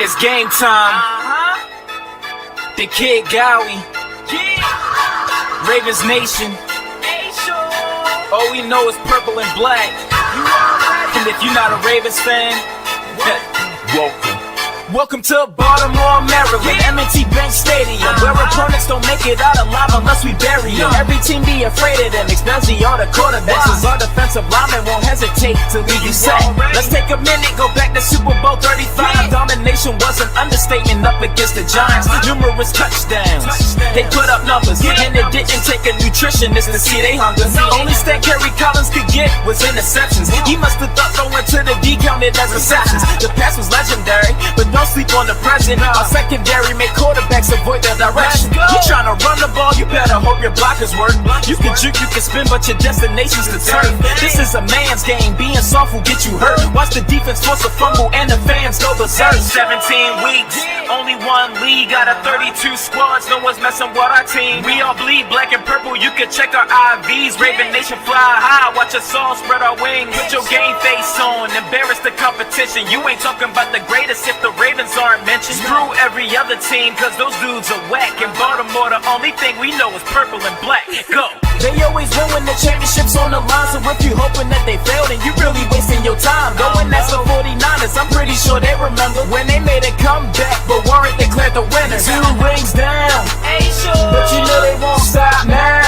It's game time. The Kid Gowie. Ravens Nation. All we know is purple and black. And if you're not a Ravens fan, welcome to Baltimore, Maryland, M&T Bank Stadium, where opponents don't make it out alive unless we bury them. Every team be afraid of them, especially all the quarterbacks, as our defensive linemen won't hesitate to leave you set. Let's take a minute, go back to Super Bowl 35. Domination was an understatement up against the Giants. Numerous touchdowns, they put up numbers, and it didn't take a nutritionist to see they hunger. Only stat Kerry Collins could get was interceptions. He must have thought throwing to the D counted as receptions. The pass was legendary, but don't sleep on the present. Our secondary make quarterbacks avoid their direction. You tryna run the ball, you better hope your blockers work. You can juke, you can spin, but your destination's the turf. This is a man's game, being soft will get you hurt. Watch the defense force a fumble and the fans go berserk. 17 weeks, only one league out of 32 squads. No one's messing with our team. We all bleed black and purple, you can check our IVs. Raven Nation fly high, watch us all spread our wings. Put your game face on, embarrass the competition. You ain't talking about the greatest if the Ravens aren't mentioned. Screw every other team, cause those dudes are whack. In Baltimore, the only thing we know is purple and black. Go! They always win when the championship's on the line, so if you hoping that they failed, then you really wasting your time. Going that's the 49ers, I'm pretty sure they remember when they made a comeback, but weren't declared the winners. 2 rings down, but you know they won't stop now.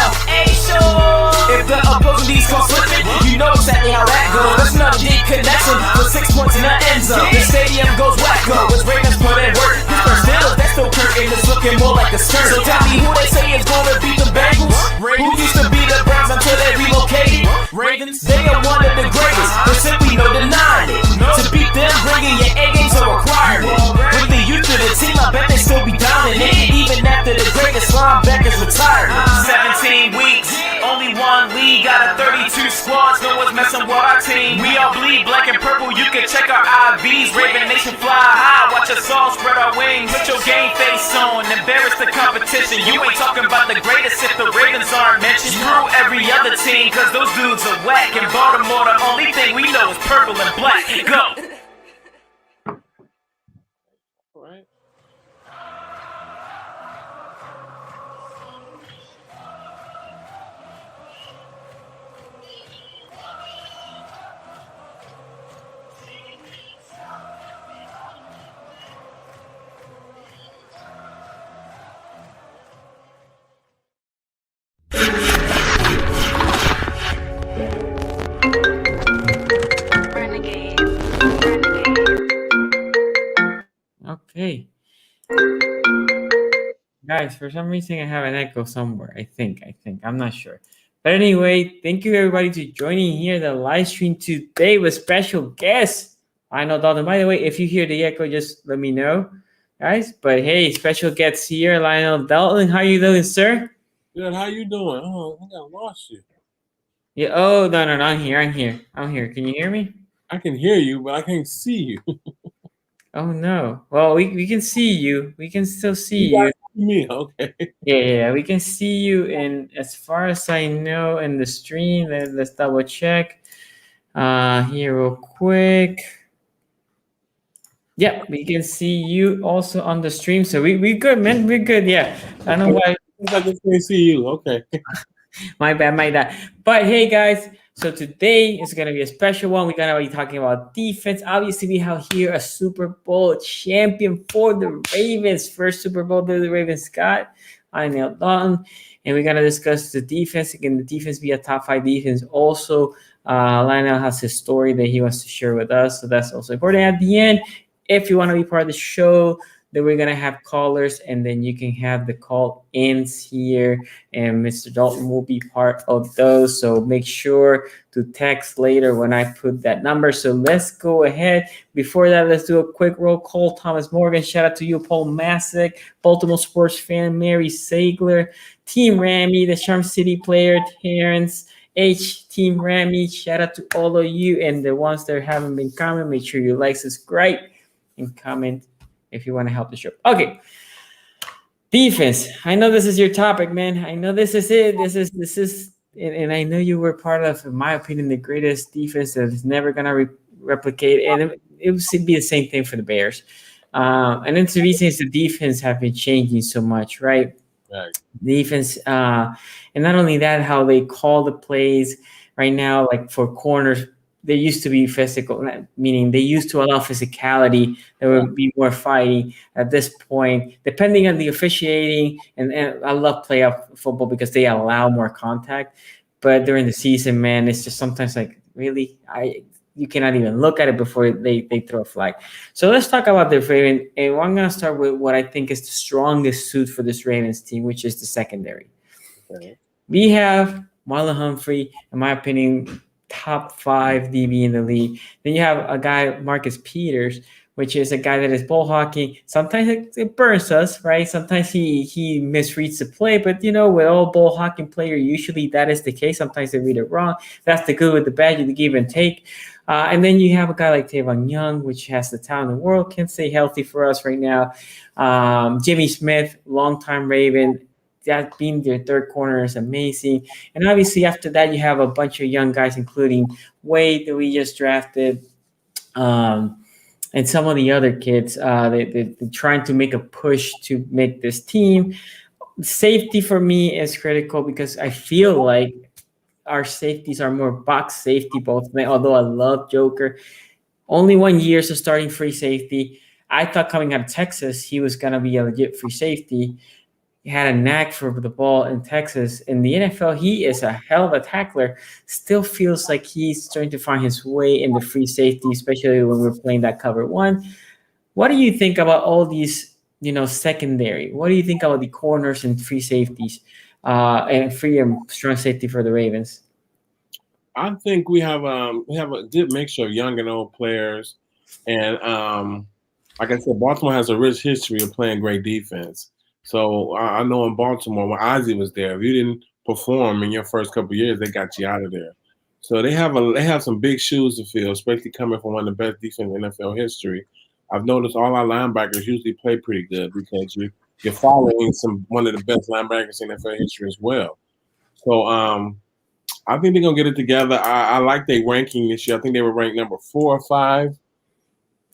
If the opposing D's come slipping, you know exactly how that goes. That's not a deep connection for 6 points in the end zone. The stadium goes wacko, as Ravens put in work. Pittsburgh Steelers, that's still curtain, it's looking more like a skirt. So tell me who they say is gonna beat the Bengals? Who used to be the Browns until they relocated? Ravens, they are one of the greatest, but simply no denying it. To beat them, bringing your A games are required. With the youth of the team, I bet they still be dominating, even after the greatest linebackers retired. 17 weeks, only one league out of 32 squads. No one's messing with our team. We all bleed black and purple, you can check our IVs. Raven Nation fly high, watch us all spread our wings. Put your game face on, embarrass the competition. You ain't talking about the greatest if the Ravens aren't mentioned. Screw every other team, cause those dudes are whack. In Baltimore, the only thing we know is purple and black. Go! Okay. Guys, for some reason I have an echo somewhere. I think. I'm not sure. But anyway, thank you everybody to joining here the live stream today with special guests. Lional, Dalton. By the way, if you hear the echo, just let me know, guys. But hey, special guests here, Lionel, Dalton. How you doing, sir? Good. How you doing? Oh, I think I lost you. Yeah. Oh no, I'm here. Can you hear me? I can hear you, but I can't see you. Oh no. Well, we can see you. We can still see you. Me, okay. Yeah, we can see you. And as far as I know, in the stream, let's double check. Here real quick. Yeah, we can see you also on the stream. So we good, man. We're good. Yeah. I don't know why. I just can't see you. Okay. My bad. But hey, guys. So today is going to be a special one. We're going to be talking about defense. Obviously, we have here a Super Bowl champion for the Ravens. First Super Bowl that the Ravens got. I nailed Dalton. And we're going to discuss the defense. Again, the defense be a top 5 defense. Also, Lionel has his story that he wants to share with us. So that's also important. At the end, if you want to be part of the show, then we're going to have callers, and then you can have the call-ins here, and Mr. Dalton will be part of those. So make sure to text later when I put that number. So let's go ahead. Before that, let's do a quick roll call. Thomas Morgan, shout out to you. Paul Masick, Baltimore sports fan, Mary Sagler, Team Ramy, the Charm City player, Terrence H, Team Ramy, shout out to all of you. And the ones that haven't been commenting, make sure you like, subscribe, and comment if you want to help the show. Okay. Defense. I know this is your topic, man. I know this is it. This is, and I know you were part of, in my opinion, the greatest defense that is never going to replicate. And it would be the same thing for the Bears. And then to be since the defense have been changing so much, right? Right. Defense, and not only that, how they call the plays right now, like for corners, they used to be physical, meaning they used to allow physicality. There would be more fighting. At this point, depending on the officiating, and I love playoff football because they allow more contact. But during the season, man, it's just sometimes like, really, you cannot even look at it before they throw a flag. So let's talk about the Ravens. And I'm going to start with what I think is the strongest suit for this Ravens team, which is the secondary. Okay. We have Marlon Humphrey, in my opinion, top 5 DB in the league. Then you have a guy, Marcus Peters, which is a guy that is ball hawking. Sometimes it burns us, right? Sometimes he misreads the play, but with all ball hawking player, usually that is the case. Sometimes they read it wrong. That's the good with the bad, you give and take. And then you have a guy like Tavon Young, which has the talent in the world, can stay healthy for us right now. Jimmy Smith, longtime Raven, that being their third corner is amazing. And obviously after that, you have a bunch of young guys, including Wade that we just drafted, and some of the other kids. They're trying to make a push to make this team. Safety for me is critical because I feel like our safeties are more box safety, both. Although I love Joker, only 1 year, so starting free safety. I thought coming out of Texas, he was going to be a legit free safety. He had a knack for the ball in Texas. In the NFL, he is a hell of a tackler. Still feels like he's trying to find his way in the free safety, especially when we're playing that cover one. What do you think about all these, secondary? What do you think about the corners and free safeties, and free and strong safety for the Ravens? I think we have a good mixture of young and old players, and like I said, Baltimore has a rich history of playing great defense. So I know in Baltimore, when Ozzie was there, if you didn't perform in your first couple of years, they got you out of there. So they have some big shoes to fill, especially coming from one of the best defense in NFL history. I've noticed all our linebackers usually play pretty good because you're following one of the best linebackers in NFL history as well. So I think they're gonna get it together. I like their ranking this year. I think they were ranked number 4 or 5.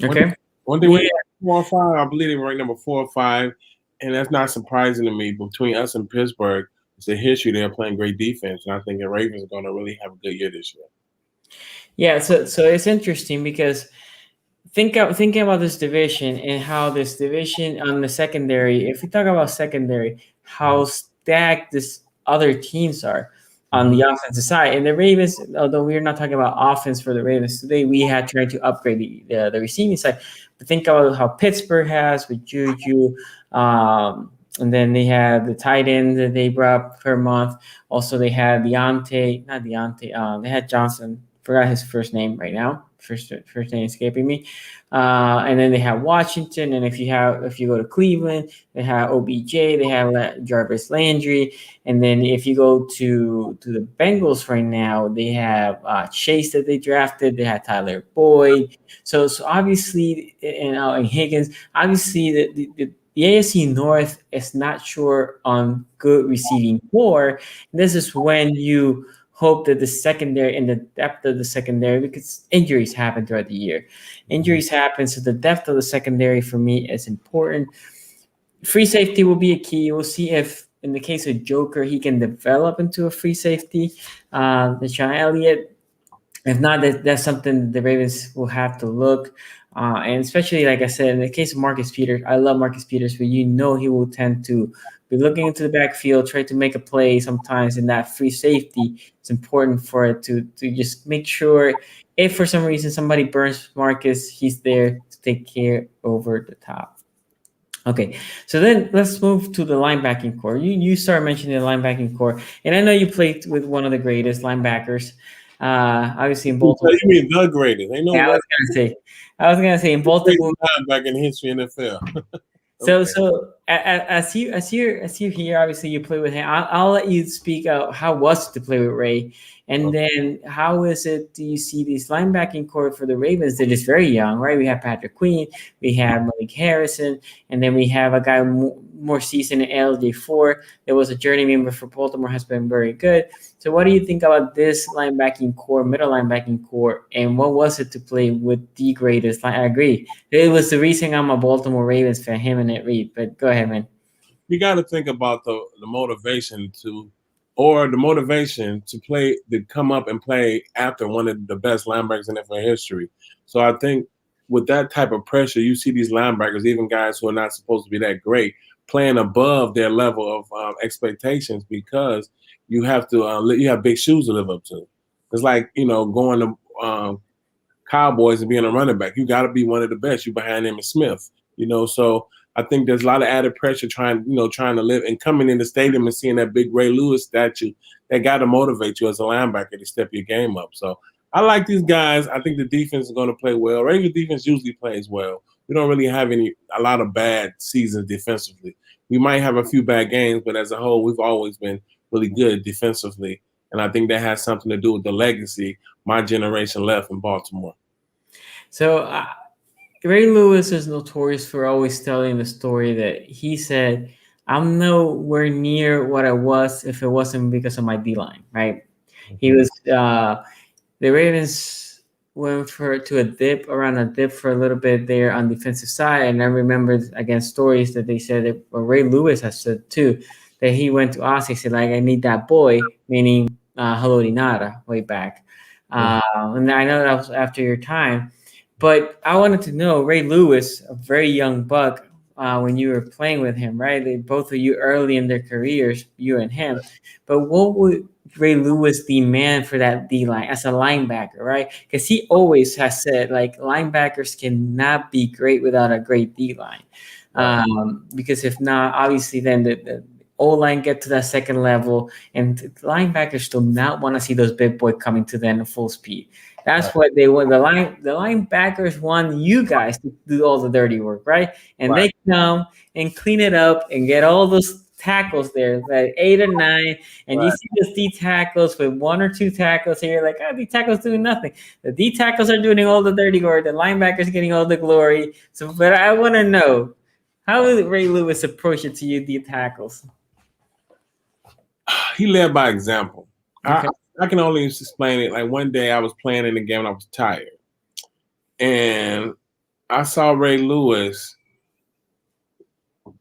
Okay. When they were 4 or 5, I believe they were ranked number 4 or 5. And that's not surprising to me. Between us and Pittsburgh, it's a history. They're playing great defense, and I think the Ravens are going to really have a good year this year. Yeah, so it's interesting because thinking about this division and how this division on the secondary, if we talk about secondary, how stacked this other teams are on the offensive side. And the Ravens, although we're not talking about offense for the Ravens today, we had tried to upgrade the receiving side. But think about how Pittsburgh has with Juju, and then they had the tight end that they brought per month. Also, they had they had Johnson. Forgot his first name right now. First name escaping me. And then they have Washington. And if you go to Cleveland, they have OBJ. They have Jarvis Landry. And then if you go to the Bengals right now, they have Chase that they drafted. They had Tyler Boyd. So obviously, and Higgins. Obviously, the AFC North is not sure on good receiving core. This is when you hope that the secondary and the depth of the secondary, because injuries happen throughout the year. Injuries happen, so the depth of the secondary for me is important. Free safety will be a key. We'll see if, in the case of Joker, he can develop into a free safety. Sean Elliott, if not, that's something the Ravens will have to look. And especially, like I said, in the case of Marcus Peters, I love Marcus Peters, but he will tend to be looking into the backfield, try to make a play sometimes in that free safety. It's important for it to just make sure if for some reason somebody burns Marcus, he's there to take care over the top. Okay, so then let's move to the linebacking core. You started mentioning the linebacking core, and I know you played with one of the greatest linebackers, obviously in Baltimore. You mean the greatest? Ain't no Yeah, I was gonna say in Baltimore. Back in history NFL. So, as you here, obviously you play with him. I'll let you speak out. How was it to play with Ray, and then how is it? Do you see this linebacking core for the Ravens? They're just very young, right? We have Patrick Queen, we have Malik Harrison, and then we have a guy more seasoned in LJ4. There was a journey member for Baltimore, has been very good. So, what do you think about this linebacking core, middle linebacking core, and what was it to play with the greatest? I agree. It was the reason I'm a Baltimore Ravens fan, him and Ed Reed. But go ahead, man. You got to think about the motivation to play, to come up and play after one of the best linebackers in NFL history. So I think with that type of pressure, you see these linebackers, even guys who are not supposed to be that great, playing above their level of expectations because you have to you have big shoes to live up to. It's like, going to Cowboys and being a running back. You got to be one of the best. You behind Emmitt Smith, So I think there's a lot of added pressure trying to live and coming in the stadium and seeing that big Ray Lewis statue. That got to motivate you as a linebacker to step your game up. So I like these guys. I think the defense is going to play well. Ravens defense usually plays well. We don't really have a lot of bad seasons defensively. We might have a few bad games, but as a whole, we've always been really good defensively. And I think that has something to do with the legacy my generation left in Baltimore. So Ray Lewis is notorious for always telling the story that he said, I'm nowhere near what I was if it wasn't because of my D-line, right? Mm-hmm. He was the Ravens went around a dip for a little bit there on the defensive side. And I remember, again, stories that they said that Ray Lewis has said too, that he went to us, he said, like, I need that boy, meaning Haloti Ngata way back. And I know that was after your time. But I wanted to know, Ray Lewis, a very young buck, when you were playing with him, right? Both of you early in their careers, you and him. But what would Ray Lewis demand for that D-line as a linebacker, right? Because he always has said, like, linebackers cannot be great without a great D-line. Because if not, obviously then the O-line get to that second level, and linebackers do not want to see those big boys coming to them at full speed. That's what they want. The linebackers want you guys to do all the dirty work, right? And they come and clean it up and get all those tackles there, like 8 or 9, and you see those D tackles with 1 or 2 tackles, and you're like, D tackles doing nothing. The D tackles are doing all the dirty work. The linebackers getting all the glory. So, but I want to know, how will Ray Lewis approach it to you, D tackles? He led by example. Okay. I can only explain it. Like, one day I was playing in the game and I was tired. And I saw Ray Lewis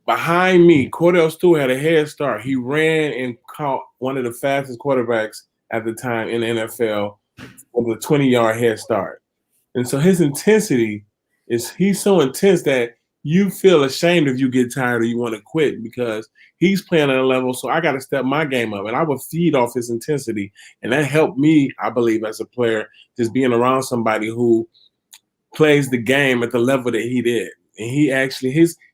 behind me. Cordell Stewart had a head start. He ran and caught one of the fastest quarterbacks at the time in the NFL with a 20-yard head start. And so his intensity he's so intense that you feel ashamed if you get tired or you want to quit, because he's playing at a level. So I got to step my game up, and I would feed off his intensity. And that helped me, I believe, as a player, just being around somebody who plays the game at the level that he did. And he actually,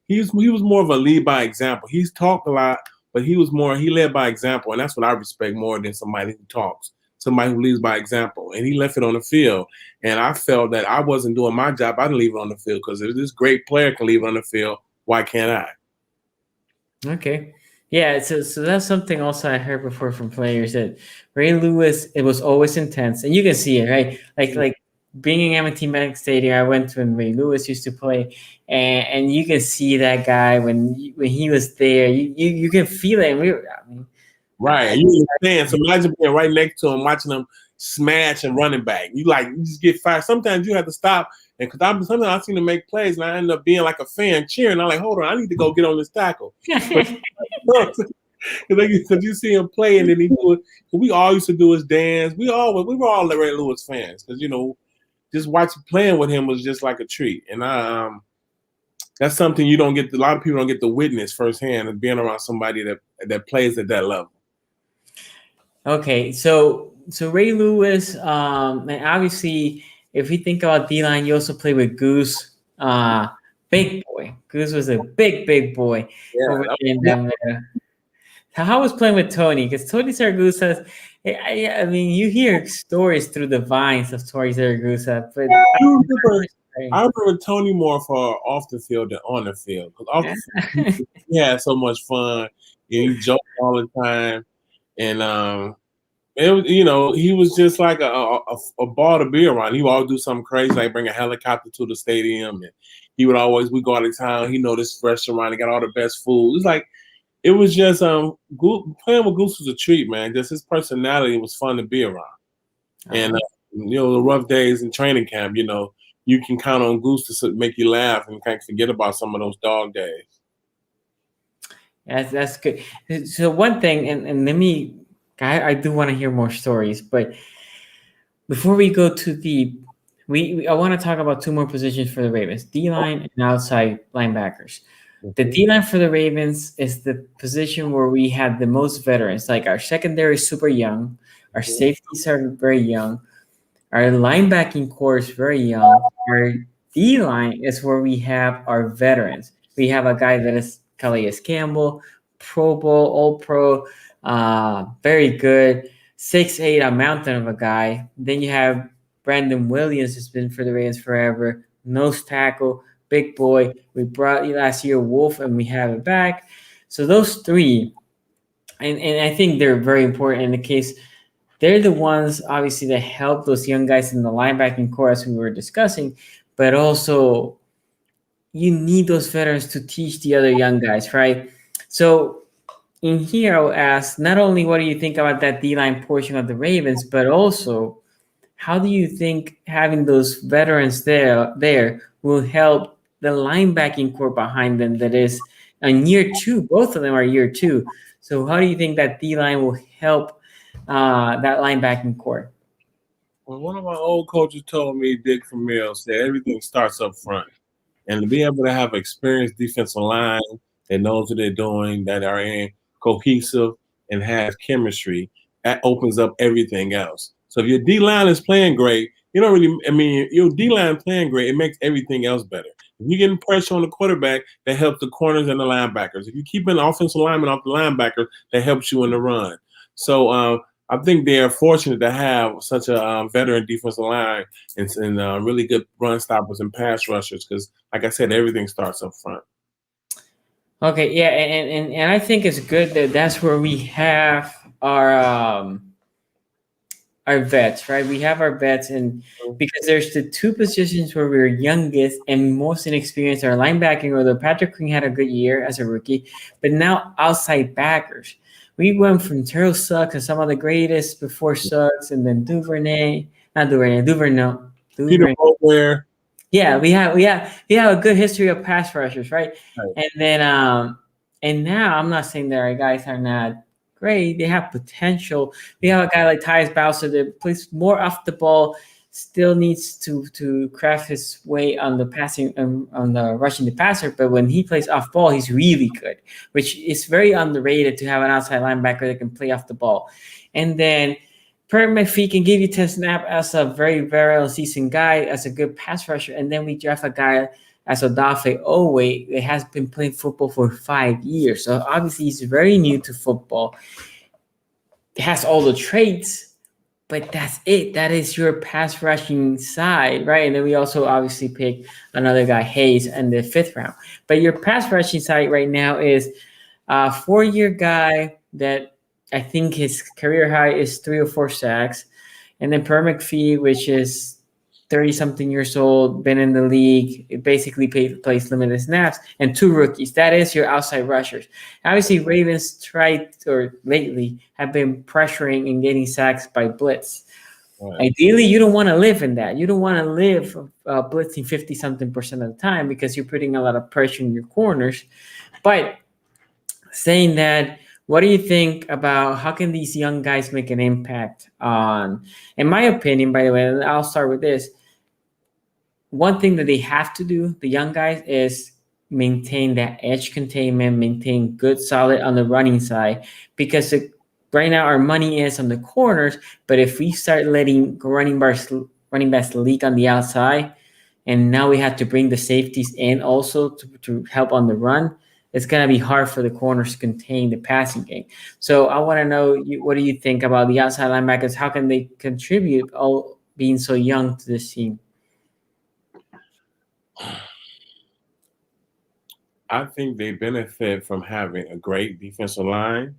he was more of a lead by example. He's talked a lot, but he led by example. And that's what I respect more than somebody who talks, somebody who leads by example. And he left it on the field. And I felt that I wasn't doing my job. I didn't leave it on the field, because if this great player can leave it on the field, why can't I? Okay. Yeah, so that's something also I heard before from players, that Ray Lewis, it was always intense. And you can see it, right? Like being in M&T Bank Stadium, I went to when Ray Lewis used to play, and you can see that guy when he was there. You can feel it. Right. You understand. So imagine being right next to him, watching him smash and running back. You just get fired. Sometimes you have to stop. And because sometimes I seem to make plays, and I end up being like a fan cheering. I'm like, hold on, I need to go get on this tackle. Because you see him play, and then he do it. We all used to do his dance. We were all Ray Lewis fans, because just watching playing with him was just like a treat. And that's something you don't get. A lot of people don't get to witness firsthand of being around somebody that plays at that level. Okay, so Ray Lewis, and obviously, if we think about D-line, you also play with Goose, big boy. Goose was a big boy over in them there. How was playing with Tony? Because Tony Saragusa, I mean, you hear stories through the vines of Tony Saragusa, but I remember Tony more for off the field than on the field. Because off the field, he had so much fun, and he joked all the time, and it was, he was just like a ball to be around. He would always do something crazy, like bring a helicopter to the stadium, and we go out of town. He know this restaurant, he got all the best food. It's like, it was just playing with Goose was a treat, man. Just his personality was fun to be around. And the rough days in training camp, you can count on Goose to make you laugh and kind of forget about some of those dog days. That's good. So one thing, and let me, I do want to hear more stories, but before we go too deep, I want to talk about two more positions for the Ravens: D-line and outside linebackers. The D-line for the Ravens is the position where we have the most veterans. Like, our secondary is super young, our safeties are very young, our linebacking core is very young. Our D-line is where we have our veterans. We have a guy that is Calais Campbell, Pro Bowl, All-Pro, very good, 6'8", a mountain of a guy. Then you have Brandon Williams, who's been for the Ravens forever, nose tackle, big boy. We brought last year Wolf, and we have it back. So those three, and I think they're very important in the case. They're the ones, obviously, that help those young guys in the linebacking core, as we were discussing, but also you need those veterans to teach the other young guys, right? So in here, I'll ask, not only what do you think about that D-line portion of the Ravens, but also how do you think having those veterans there will help the linebacking core behind them that is on year two? Both of them are year two. So how do you think that D-line will help that linebacking core? Well, one of my old coaches told me, Dick Vermeil, said everything starts up front. And to be able to have an experienced defensive line that knows what they're doing, that are cohesive and has chemistry, that opens up everything else. So if your D-line is playing great, your D-line playing great, it makes everything else better. If you're getting pressure on the quarterback, that helps the corners and the linebackers. If you keep an offensive lineman off the linebacker, that helps you in the run. So I think they are fortunate to have such a veteran defensive line and really good run stoppers and pass rushers because, like I said, everything starts up front. Okay, yeah, and I think it's good that that's where we have our vets, right? We have our vets, and because there's the two positions where we're youngest and most inexperienced, our linebacking, although Patrick Queen had a good year as a rookie, but now outside backers. We went from Terrell Suggs and some of the greatest before Suggs, and then Duvernay. Peter Bowler. Yeah, we have a good history of pass rushers, right? And then and now I'm not saying that our guys are not great. They have potential. We have a guy like Tyus Bowser that plays more off the ball, still needs to craft his way on the passing, on the rushing the passer. But when he plays off ball, he's really good, which is very underrated to have an outside linebacker that can play off the ball. And then Perry McPhee can give you 10 snaps as a very, very seasoned guy, as a good pass rusher. And then we draft a guy as Odafe Owe that has been playing football for 5 years. So obviously he's very new to football. He has all the traits, but that's it. That is your pass rushing side, right? And then we also obviously pick another guy, Hayes, in the 5th round. But your pass rushing side right now is a 4-year guy that I think his career high is 3 or 4 sacks. And then Per McPhee, which is 30-something years old, been in the league, it basically plays limited snaps, and 2 rookies. That is your outside rushers. Obviously, Ravens lately have been pressuring and getting sacks by blitz. Right. Ideally, you don't want to live in that. You don't want to live blitzing 50-something% of the time because you're putting a lot of pressure in your corners. But saying that, what do you think about how can these young guys make an impact on, in my opinion, by the way, and I'll start with this. One thing that they have to do, the young guys, is maintain that edge containment, maintain good solid on the running side, because right now our money is on the corners. But if we start letting running backs leak on the outside, and now we have to bring the safeties in also to help on the run, it's going to be hard for the corners to contain the passing game. So I want to know, what do you think about the outside linebackers? How can they contribute, all being so young, to this team? I think they benefit from having a great defensive line.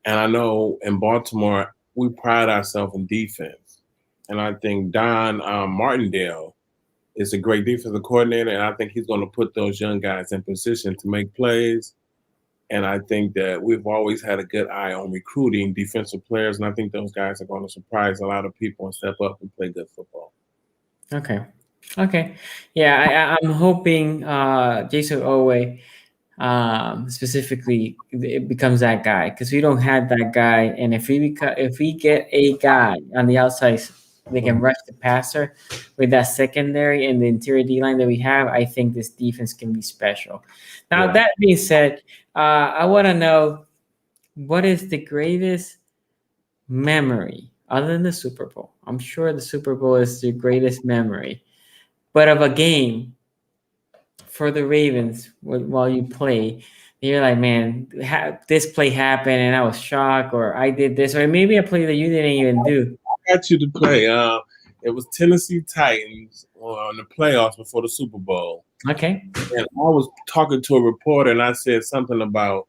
And I know in Baltimore, we pride ourselves in defense. And I think Don Martindale is a great defensive coordinator, and I think he's going to put those young guys in position to make plays. And I think that we've always had a good eye on recruiting defensive players, and I think those guys are going to surprise a lot of people and step up and play good football. Okay. Yeah, I'm hoping Jason Owe specifically it becomes that guy, because we don't have that guy. And if we get a guy on the outside, they can rush the passer with that secondary and the interior D line that we have, I think this defense can be special. Now, that being said, I want to know, what is the greatest memory other than the Super Bowl? I'm sure the Super Bowl is the greatest memory, but of a game for the Ravens while you play, you're like, man, this play happened and I was shocked, or I did this, or maybe a play that you didn't even do. I got you to play. It was Tennessee Titans on the playoffs before the Super Bowl. Okay. And I was talking to a reporter, and I said something about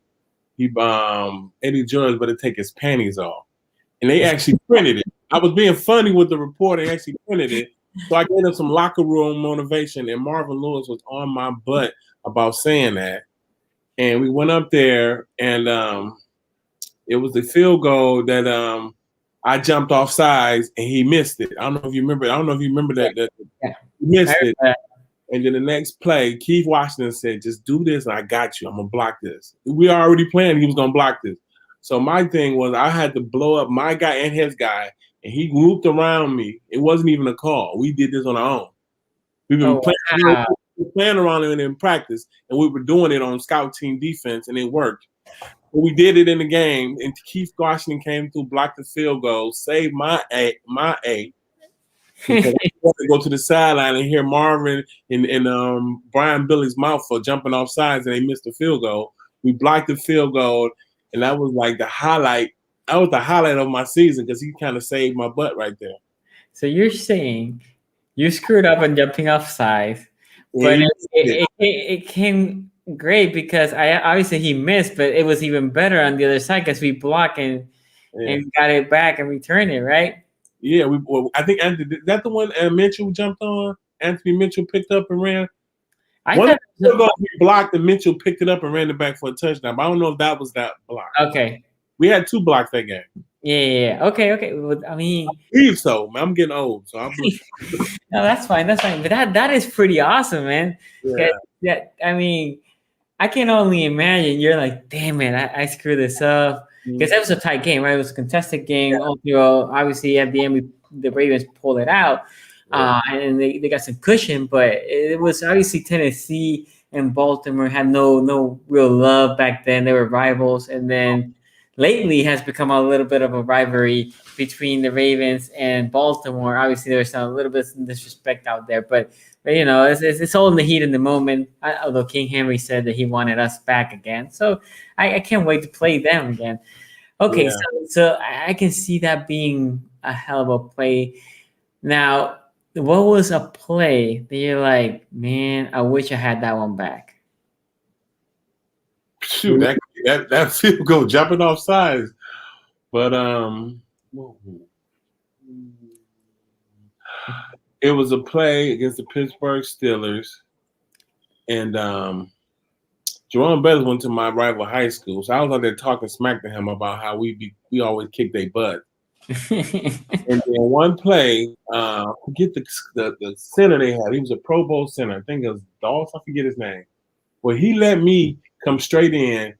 Eddie George better take his panties off. And they actually printed it. I was being funny with the reporter. They actually printed it. So I gave them some locker room motivation, and Marvin Lewis was on my butt about saying that. And we went up there, and it was the field goal that I jumped off sides, and he missed it. I don't know if you remember that. Yeah. He missed it. And then the next play, Keith Washington said, just do this, and I got you. I'm going to block this. We already planned he was going to block this. So my thing was I had to blow up my guy and his guy, and he looped around me. It wasn't even a call. We did this on our own. We've been playing around it in practice, and we were doing it on scout team defense, and it worked. But we did it in the game, and Keith Washington came through, blocked the field goal, saved my A. Because I wanted to go to the sideline and hear Marvin and Brian Billy's mouth for jumping off sides, and they missed the field goal. We blocked the field goal, and that was like the highlight. That was the highlight of my season, because he kind of saved my butt right there. So you're saying you screwed up on jumping off sides, but it came great because obviously he missed, but it was even better on the other side because we blocked and got it back and returned it, right? Yeah, I think Anthony, that the one Mitchell jumped on. Anthony Mitchell picked up and ran. One he blocked, and Mitchell picked it up and ran it back for a touchdown. But I don't know if that was that block. Okay, we had 2 blocks that game. Yeah. Okay. Well, I mean, I believe so, man. I'm getting old, so no, that's fine. But that is pretty awesome, man. Yeah. I mean, I can only imagine you're like, damn it, I screwed this up. Because that was a tight game, right? It was a contested game. Yeah. Obviously, at the end, the Ravens pulled it out, and they got some cushion. But it was obviously Tennessee and Baltimore had no real love back then. They were rivals, and then lately has become a little bit of a rivalry between the Ravens and Baltimore. Obviously, there's a little bit of disrespect out there, but it's all in the heat in the moment. Although King Henry said that he wanted us back again, so I can't wait to play them again. Okay, so I can see that being a hell of a play. Now, what was a play that you're like, man, I wish I had that one back? Shoot, that field goal jumping off sides, but it was a play against the Pittsburgh Steelers, and Jerome Bettis went to my rival high school, so I was out there talking smack to him about how we always kick their butt. And then one play, forget the center they had. He was a Pro Bowl center. I think it was Dalton. I forget his name. Well, he let me come straight in,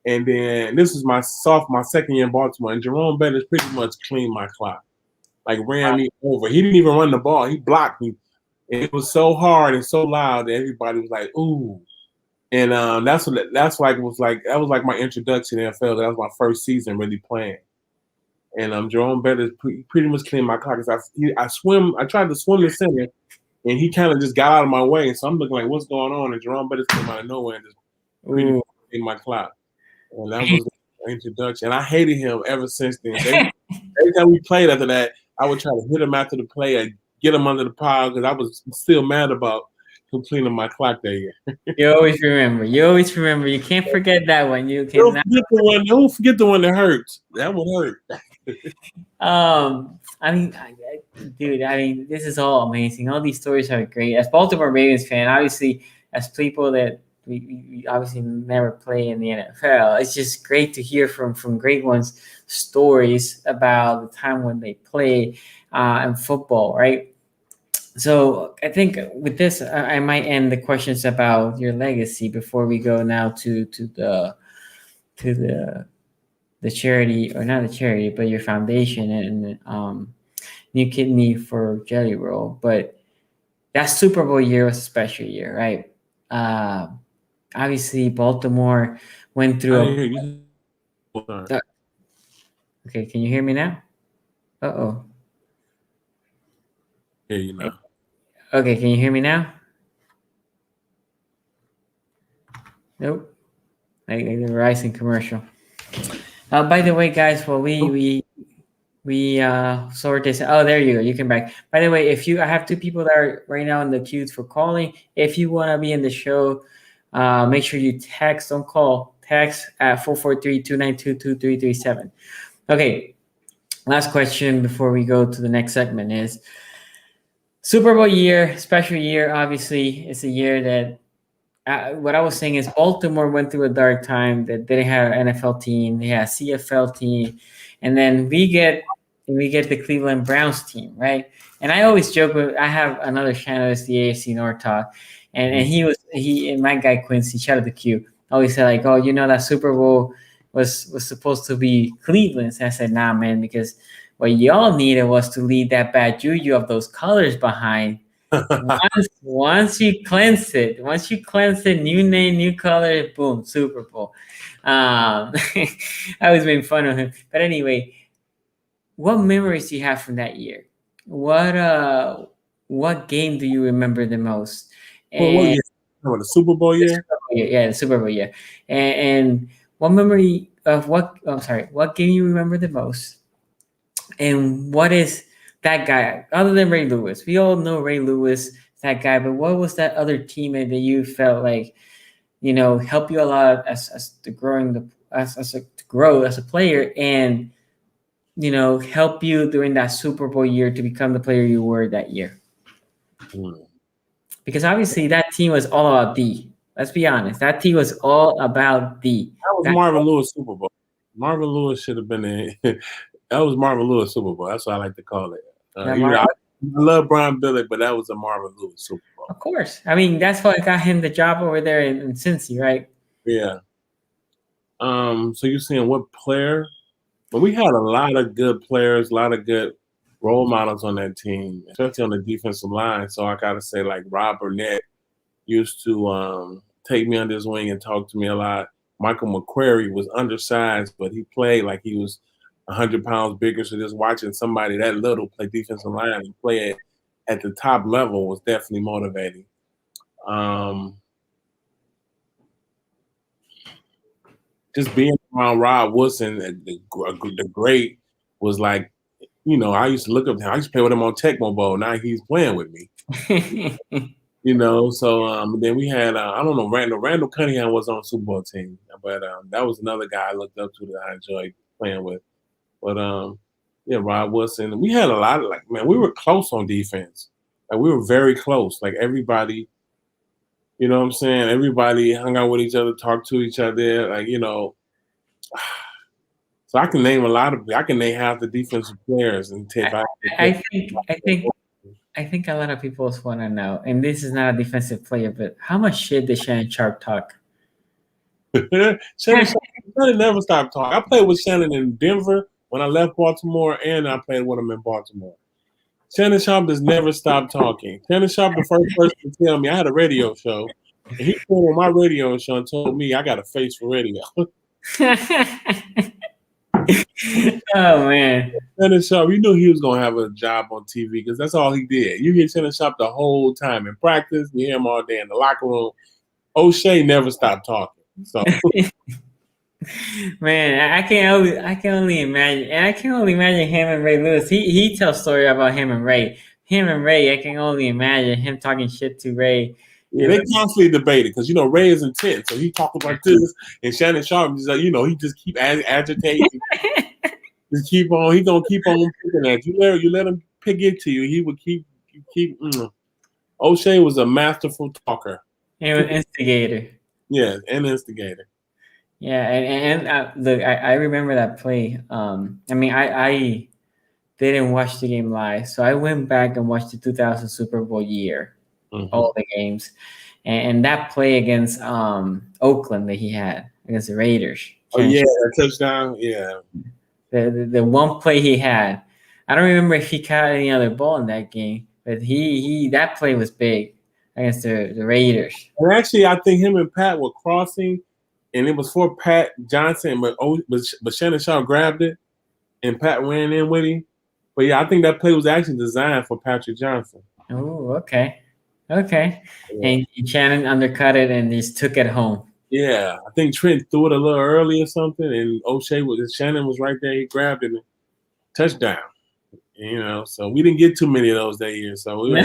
and then this is my second year in Baltimore, and Jerome Bettis pretty much cleaned my clock, like ran me over. He didn't even run the ball; he blocked me, and it was so hard and so loud that everybody was like, "Ooh!" And that's like that was like my introduction to the NFL. That was my first season really playing. And Jerome Bettis pretty much cleaned my clock. I tried to swim the center, and he kind of just got out of my way. So I'm looking like, what's going on? And Jerome Bettis came out of nowhere and just pretty much cleaned my clock. And that was the introduction. And I hated him ever since then. Every time we played after that, I would try to hit him after the play or get him under the pile because I was still mad about completing my clock that year. You always remember. You can't forget that one. You cannot. Don't forget the one that hurts. That one hurt. I mean, dude, I mean, this is all amazing. All these stories are great. As Baltimore Ravens fan, obviously, as people that we obviously never play in the NFL, it's just great to hear from great ones stories about the time when they play in football, right? So I think with this, I might end the questions about your legacy before we go now to the charity, or not the charity, but your foundation and New Kidney for Jelly Roll. But that Super Bowl year was a special year, right? Obviously, Baltimore went through. Okay, can you hear me now? Uh-oh. Yeah, you know. Okay, can you hear me now? Nope. Like the Verizon commercial. By the way, guys, well, we sort this. Oh, there you go. You came back. By the way, I have two people that are right now in the queues for calling. If you want to be in the show, make sure you text. Don't call. Text at 443-292-2337. Okay. Last question before we go to the next segment is Super Bowl year, special year. Obviously, it's a year that what I was saying is Baltimore went through a dark time that they didn't have an NFL team. They had a CFL team. And then we get the Cleveland Browns team, right? And I always joke with, I have another channel, it's the AFC North Talk. And and my guy Quincy, shout out to Q, always said like, oh, you know, that Super Bowl was supposed to be Cleveland's. And I said, nah, man, because what y'all needed was to leave that bad juju of those colors behind. once you cleanse it, new name, new color, boom, Super Bowl. I was making fun of him. But anyway, what memories do you have from that year? What game do you remember the most? What year? The Super Bowl year? Yeah, the Super Bowl year. And what memory of what game you remember the most? And what is that guy, other than Ray Lewis? We all know Ray Lewis, that guy, but what was that other teammate that you felt like, you know, helped you a lot as to grow as a player, and you know, help you during that Super Bowl year to become the player you were that year? Because obviously that team was all about D. Let's be honest, that team was all about D. That was Marvin Lewis Super Bowl. Marvin Lewis should have been in. That was Marvin Lewis Super Bowl. That's what I like to call it. I love Brian Billick, but that was a Marvin Lewis Super Bowl. Of course. I mean, that's what got him the job over there in Cincy, right? Yeah. So you're saying what player? Well, we had a lot of good players, a lot of good role models on that team, especially on the defensive line. So I got to say, like, Rob Burnett used to take me under his wing and talk to me a lot. Michael McQuarrie was undersized, but he played like he was 100 pounds bigger. So just watching somebody that little play defensive line and play at the top level was definitely motivating. Just being around Rob Woodson, the great, was like, you know, I used to look up to him. I used to play with him on Tecmo Bowl. Now he's playing with me. You know, so then we had, I don't know, Randall Cunningham was on the Super Bowl team. But that was another guy I looked up to that I enjoyed playing with. But, yeah, Rob Woodson. We had a lot of, like, man, we were close on defense. Like, we were very close. Like, everybody, you know what I'm saying? Everybody hung out with each other, talked to each other. Like, you know, so I can name half the defensive players. And I think a lot of people want to know, and this is not a defensive player, but how much shit did Shannon Sharp talk? Shannon never stopped talking. I played with Shannon in Denver when I left Baltimore, and I played with him in Baltimore. Shannon Sharp has never stopped talking. Shannon Sharp, the first person to tell me, I had a radio show, And he came on my radio show and told me I got a face for radio. Oh man. Shannon Sharp, you knew he was gonna have a job on TV because that's all he did. You hear Shannon Sharp the whole time in practice. You hear him all day in the locker room. O'Shea never stopped talking. So Man, I can only imagine, and I can only imagine him and Ray Lewis. He tells story about him and Ray. Him and Ray, I can only imagine him talking shit to Ray. yeah, they constantly debated because Ray is intense, so he talking like this, and Shannon Sharp is like he just keep agitating, just keep on. He gonna keep on picking at you. You let him pick it to you. He would keep. O'Shea was a masterful talker. He was an instigator. Yeah, an instigator. Yeah, and look, I remember that play. I mean, I didn't watch the game live, so I went back and watched the 2000 Super Bowl year, all the games, and that play against Oakland that he had against the Raiders. Oh yeah, that touchdown. Yeah, the one play he had. I don't remember if he caught any other ball in that game, but he that play was big against the Raiders. And actually, I think him and Pat were crossing. And it was for Pat Johnson, but Shannon Sharp grabbed it, and Pat ran in with him. But yeah, I think that play was actually designed for Patrick Johnson. Oh, okay. Yeah. And Shannon undercut it and just took it home. Yeah, I think Trent threw it a little early or something, and Shannon was right there. He grabbed it and touchdown. So we didn't get too many of those that year. So we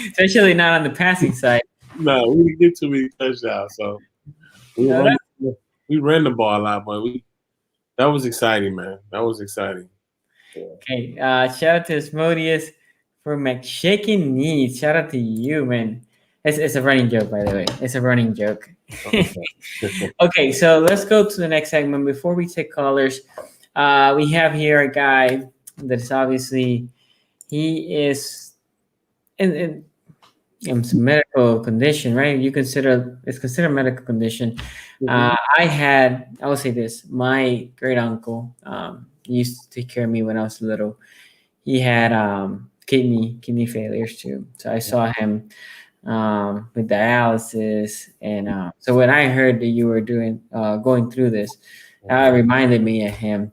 especially not on the passing side. No, we didn't get too many touchdowns. So. We ran the ball a lot, but that was exciting, man. That was exciting. Yeah. Okay, shout out to Asmodeus for McShaking Knees. Shout out to you, man. It's a running joke, by the way. It's a running joke. Okay, so let's go to the next segment. Before we take callers, we have here a guy that's obviously he is in some medical condition, right? It's considered a medical condition. I will say this: my great uncle used to take care of me when I was little. He had kidney failures too, so I saw him with dialysis, and so when I heard that you were going through this, it reminded me of him,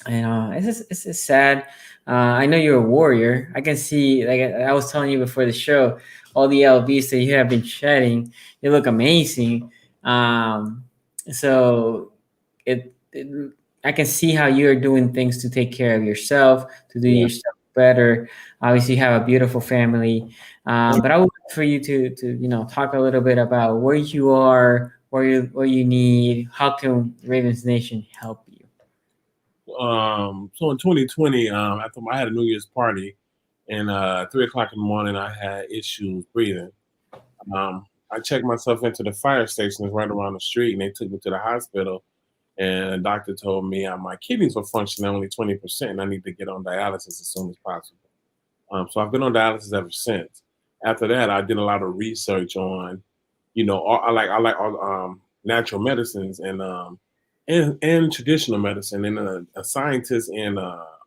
and it's just sad. I know you're a warrior. I can see, like I was telling you before the show, all the LBs that you have been shedding. You look amazing. So I can see how you're doing things to take care of yourself, to do yourself better. Obviously, you have a beautiful family. But I would like for you to talk a little bit about where you are, what you need. How can Ravens Nation help you? So in 2020, after I had a New Year's party, and 3:00 in the morning, I had issues breathing. I checked myself into the fire station right around the street, and they took me to the hospital. And the doctor told me my kidneys were functioning only 20%, and I need to get on dialysis as soon as possible. So I've been on dialysis ever since. After that, I did a lot of research on, I like all natural medicines and traditional medicine. And a scientist in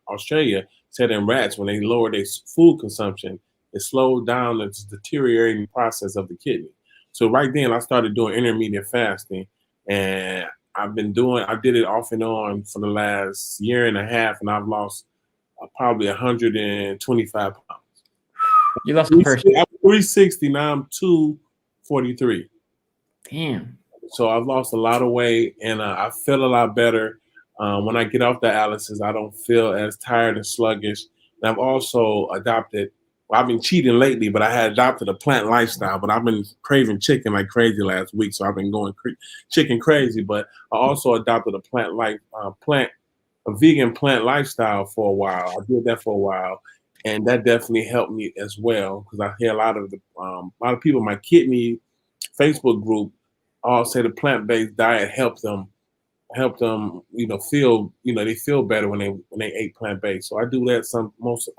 Australia said in rats, when they lower their food consumption, it slowed down the deteriorating process of the kidney. So right then, I started doing intermittent fasting, and I did it off and on for the last year and a half, and I've lost probably 125 pounds. You lost the first. I'm 360, now I'm 243. Damn. So I've lost a lot of weight, and I feel a lot better. When I get off dialysis, I don't feel as tired and sluggish. And I've also adopted, I've been cheating lately, but I had adopted a plant lifestyle, but I've been craving chicken like crazy last week. So I've been going chicken crazy, but I also adopted a vegan plant lifestyle for a while. I did that for a while, and that definitely helped me as well. Cause I hear a lot of people in my kidney Facebook group all say the plant-based diet helped them, feel, they feel better when they ate plant-based. So I do that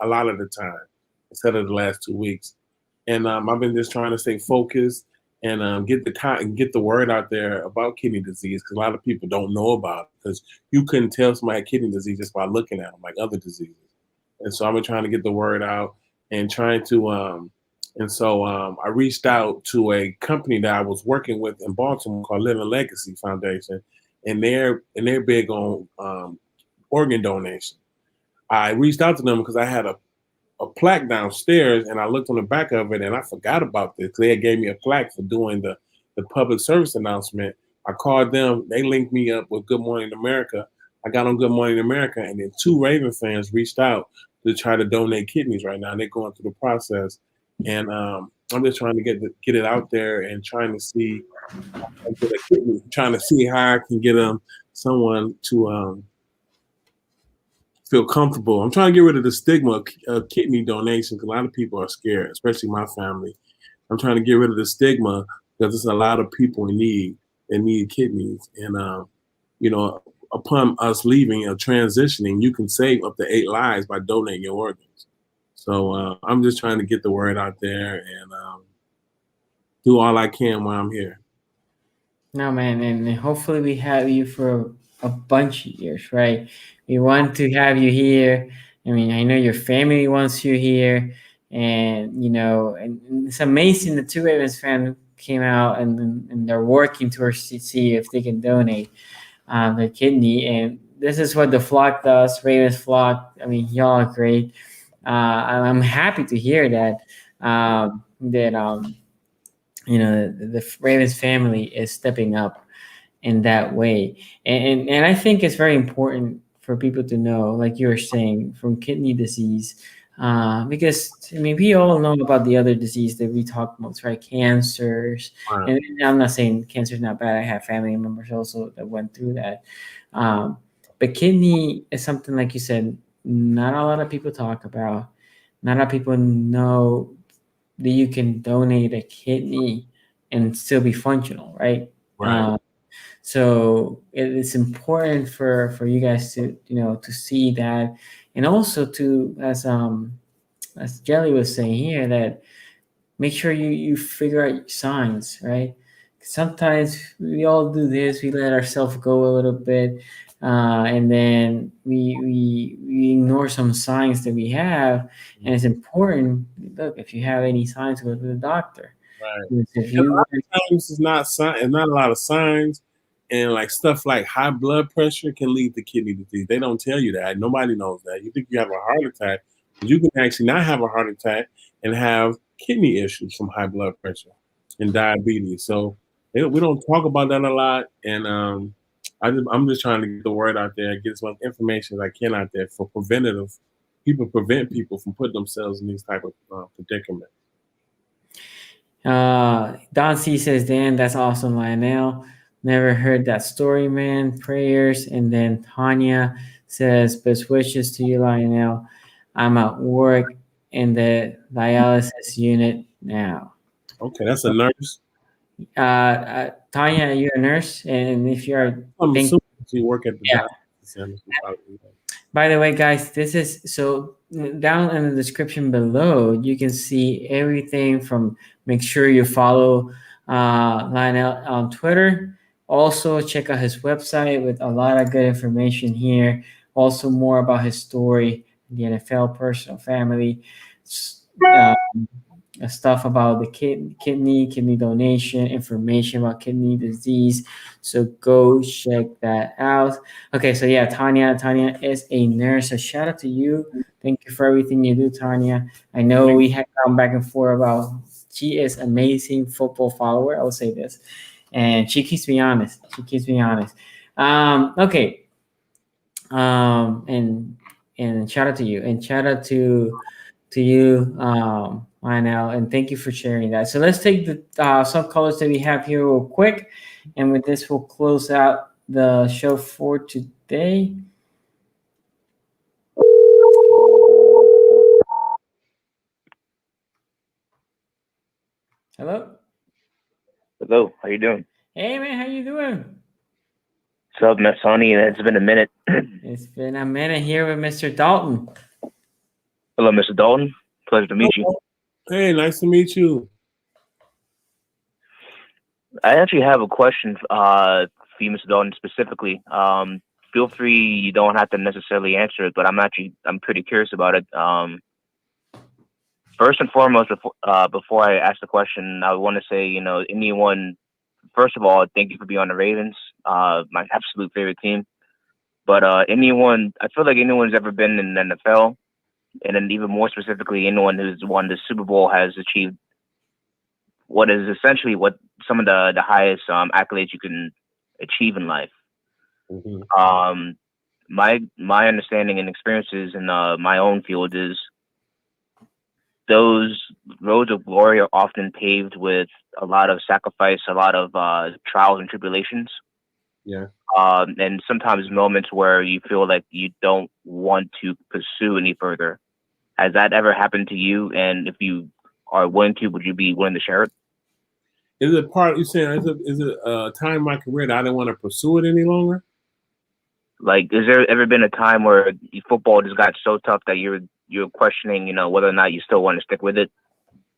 a lot of the time instead of the last 2 weeks. And I've been just trying to stay focused and get the word out there about kidney disease, because a lot of people don't know about it, because you couldn't tell somebody had kidney disease just by looking at them like other diseases. And so I've been trying to get the word out and trying to And so I reached out to a company that I was working with in Baltimore called Living Legacy Foundation, and they're big on organ donation. I reached out to them because I had a plaque downstairs, and I looked on the back of it, and I forgot about this. They had gave me a plaque for doing the public service announcement. I called them. They linked me up with Good Morning America. I got on Good Morning America, and then 2 Raven fans reached out to try to donate kidneys right now. They're going through the process, and I'm just trying to get it out there and trying to see get a kidney, trying to see how I can get someone to feel comfortable. I'm trying to get rid of the stigma of kidney donation because a lot of people are scared, especially my family. I'm trying to get rid of the stigma because there's a lot of people in need that need kidneys. And, upon us leaving or transitioning, you can save up to 8 lives by donating your organs. So I'm just trying to get the word out there and do all I can while I'm here. No, man, and hopefully we have you for a bunch of years, right? We want to have you here. I mean, I know your family wants you here, and and it's amazing the 2 Ravens fan came out and they're working towards to see if they can donate their kidney, and this is what the flock does. Ravens flock. I mean, y'all are great. I'm happy to hear that. The Ravens family is stepping up in that way, and I think it's very important for people to know, like you were saying, from kidney disease, because I mean we all know about the other disease that we talk about, right? Cancers, Right. and I'm not saying cancer is not bad. I have family members also that went through that, but kidney is something, like you said, not a lot of people talk about. Not a lot of people know that you can donate a kidney and still be functional, right? Right. So it's important for you guys to to see that, and also to, as Jelly was saying here, that make sure you figure out signs, right? Sometimes we all do this, we let ourselves go a little bit, and then we ignore some signs that we have, and it's important. Look, if you have any signs, go to the doctor. Right. Because if And a you lot of times it's not a lot of signs, and like stuff like high blood pressure can lead to kidney disease. They don't tell you that. Nobody knows that. You think you have a heart attack, but you can actually not have a heart attack and have kidney issues from high blood pressure and diabetes. So we don't talk about that a lot, and I'm just trying to get the word out there, get as much information as I can out there for preventative. Prevent people from putting themselves in these type of predicaments. Don C says, Dan, that's awesome, Lionel. Never heard that story, man. Prayers. And then Tanya says, best wishes to you, Lionel. I'm at work in the dialysis unit now. Okay, that's a nurse. Tanya, you're a nurse, and if you are, I'm assuming you work at the yeah. dialysis center. By the way, guys, this is so down in the description below. You can see everything from. Make sure you follow Lionel on Twitter. Also, check out his website with a lot of good information here. Also, more about his story, the NFL, personal, family, stuff about the kidney donation, information about kidney disease. So go check that out. Okay, so yeah, Tanya is a nurse. So shout out to you. Thank you for everything you do, Tanya. I know we have gone back and forth about. She is amazing football follower. I will say this, and she keeps me honest. Okay. And shout out to you, and shout out to you, Lionel, and thank you for sharing that. So let's take the some colors that we have here real quick, and with this, we'll close out the show for today. Hello. Hello, how you doing? Hey man, how you doing? What's up, Miss Sonny? It's been a minute. It's been a minute here with Mr. Dalton. Hello, Mr. Dalton. Pleasure to meet you. Hey, nice to meet you. I actually have a question for you, Mr. Dalton, specifically. Feel free, you don't have to necessarily answer it, but I'm pretty curious about it. First and foremost, before I ask the question, I want to say, anyone. First of all, thank you for being on the Ravens, my absolute favorite team. But anyone, I feel like anyone who's ever been in the NFL, and then even more specifically, anyone who's won the Super Bowl has achieved what is essentially what some of the highest accolades you can achieve in life. Mm-hmm. My understanding and experiences in my own field is those roads of glory are often paved with a lot of sacrifice, a lot of trials and tribulations. Yeah. And sometimes moments where you feel like you don't want to pursue any further. Has that ever happened to you? And if you are willing to, would you be willing to share it? Is it part? You saying is it a time in my career that I didn't want to pursue it any longer? Like, has there ever been a time where football just got so tough that you're questioning, whether or not you still want to stick with it?